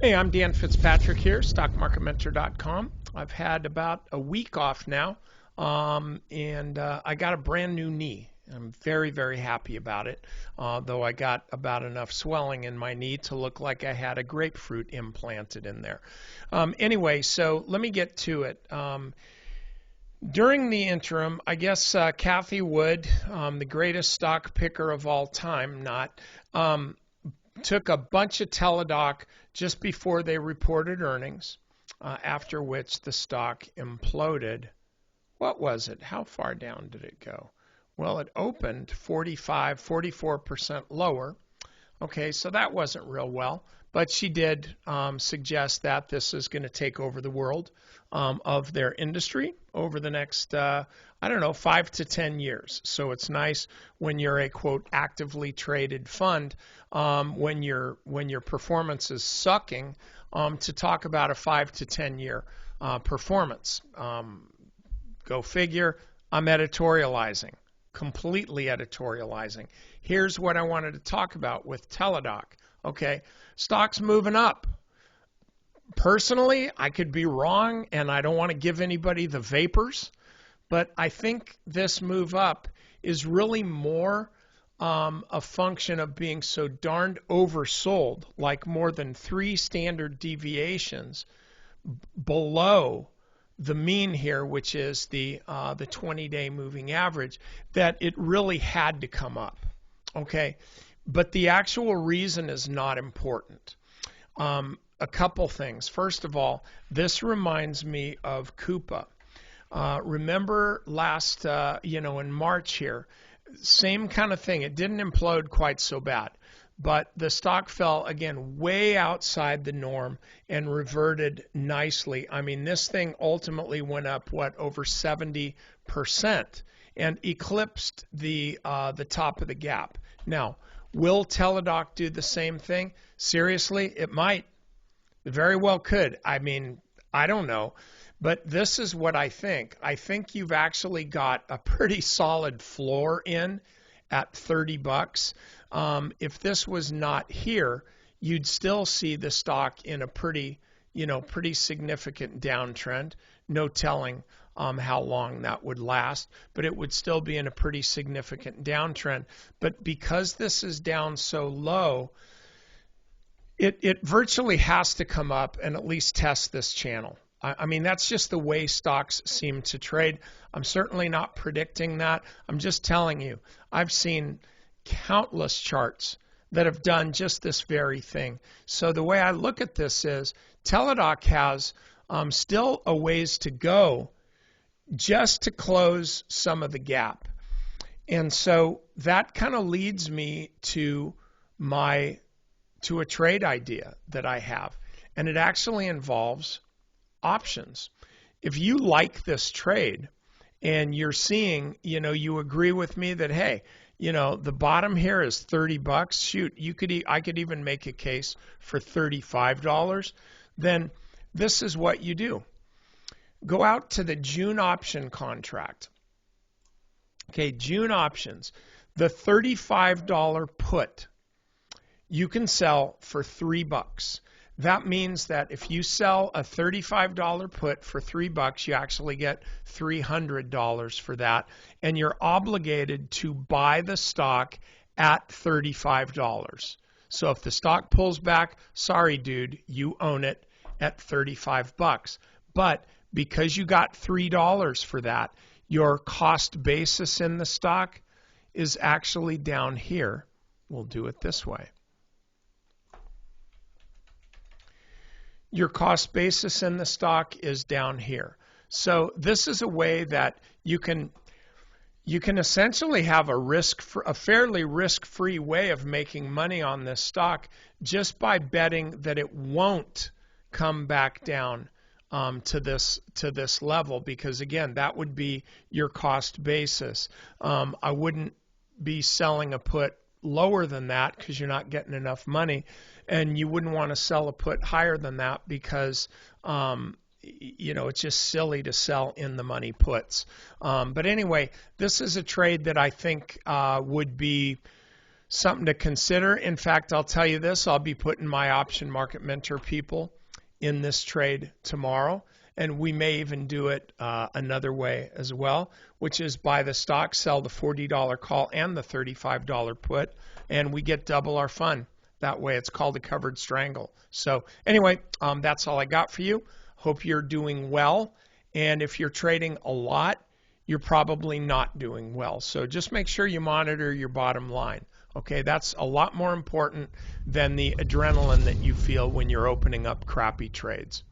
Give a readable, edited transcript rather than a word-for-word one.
Hey, I'm Dan Fitzpatrick here, stockmarketmentor.com. I've had about a week off now, and I got a brand new knee. I'm very, very happy about it, though I got about enough swelling in my knee to look like I had a grapefruit implanted in there. Anyway, so let me get to it. During the interim, I guess Kathy Wood, the greatest stock picker of all time, took a bunch of Teledoc just before they reported earnings, after which the stock imploded. What was it? How far down did it go? Well, it opened 44% lower. Okay, so that wasn't real well, but she did suggest that this is going to take over the world of their industry over the next, 5 to 10 years. So it's nice when you're a, quote, actively traded fund, when your performance is sucking, to talk about a 5 to 10 year performance. Go figure, I'm editorializing. Completely editorializing. Here's what I wanted to talk about with Teledoc. Okay, stock's moving up. Personally, I could be wrong, and I don't want to give anybody the vapors, but I think this move up is really more a function of being so darned oversold, like more than 3 standard deviations below the mean here, which is the 20-day moving average, that it really had to come up. Okay, but the actual reason is not important. A couple things. First of all, this reminds me of Coupa. Remember last, in March here, same kind of thing. It didn't implode quite so bad, but the stock fell again way outside the norm and reverted nicely. I mean, this thing ultimately went up over 70% and eclipsed the top of the gap. Now, will Teledoc do the same thing? Seriously, it might. It very well could. I mean, I don't know. But this is what I think. I think you've actually got a pretty solid floor in at $30. If this was not here, you'd still see the stock in a pretty significant downtrend. No telling how long that would last, but it would still be in a pretty significant downtrend. But because this is down so low, it virtually has to come up and at least test this channel. I mean, that's just the way stocks seem to trade. I'm certainly not predicting that. I'm just telling you, I've seen countless charts that have done just this very thing. So the way I look at this is Teledoc has still a ways to go just to close some of the gap. And so that kind of leads me to a trade idea that I have. And it actually involves options. If you like this trade and you're seeing, you agree with me that, hey, the bottom here is $30. Shoot, I could even make a case for $35. Then this is what you do. Go out to the June option contract. Okay, June options. The $35 put you can sell for $3. That means that if you sell a $35 put for $3, you actually get $300 for that, and you're obligated to buy the stock at $35. So if the stock pulls back, sorry, dude, you own it at $35. But because you got $3 for that, your cost basis in the stock is actually down here. We'll do it this way. Your cost basis in the stock is down here. So this is a way that you can essentially have a fairly risk-free way of making money on this stock just by betting that it won't come back down to this level, because again, that would be your cost basis. I wouldn't be selling a put lower than that because you're not getting enough money, and you wouldn't want to sell a put higher than that because it's just silly to sell in the money puts. But anyway, this is a trade that I think would be something to consider. In fact, I'll tell you this, I'll be putting my option market mentor people in this trade tomorrow, and we may even do it another way as well, which is buy the stock, sell the $40 call and the $35 put, and we get double our fun. That way it's called a covered strangle. So anyway, that's all I got for you. Hope you're doing well, and if you're trading a lot, you're probably not doing well. So just make sure you monitor your bottom line. Okay, that's a lot more important than the adrenaline that you feel when you're opening up crappy trades.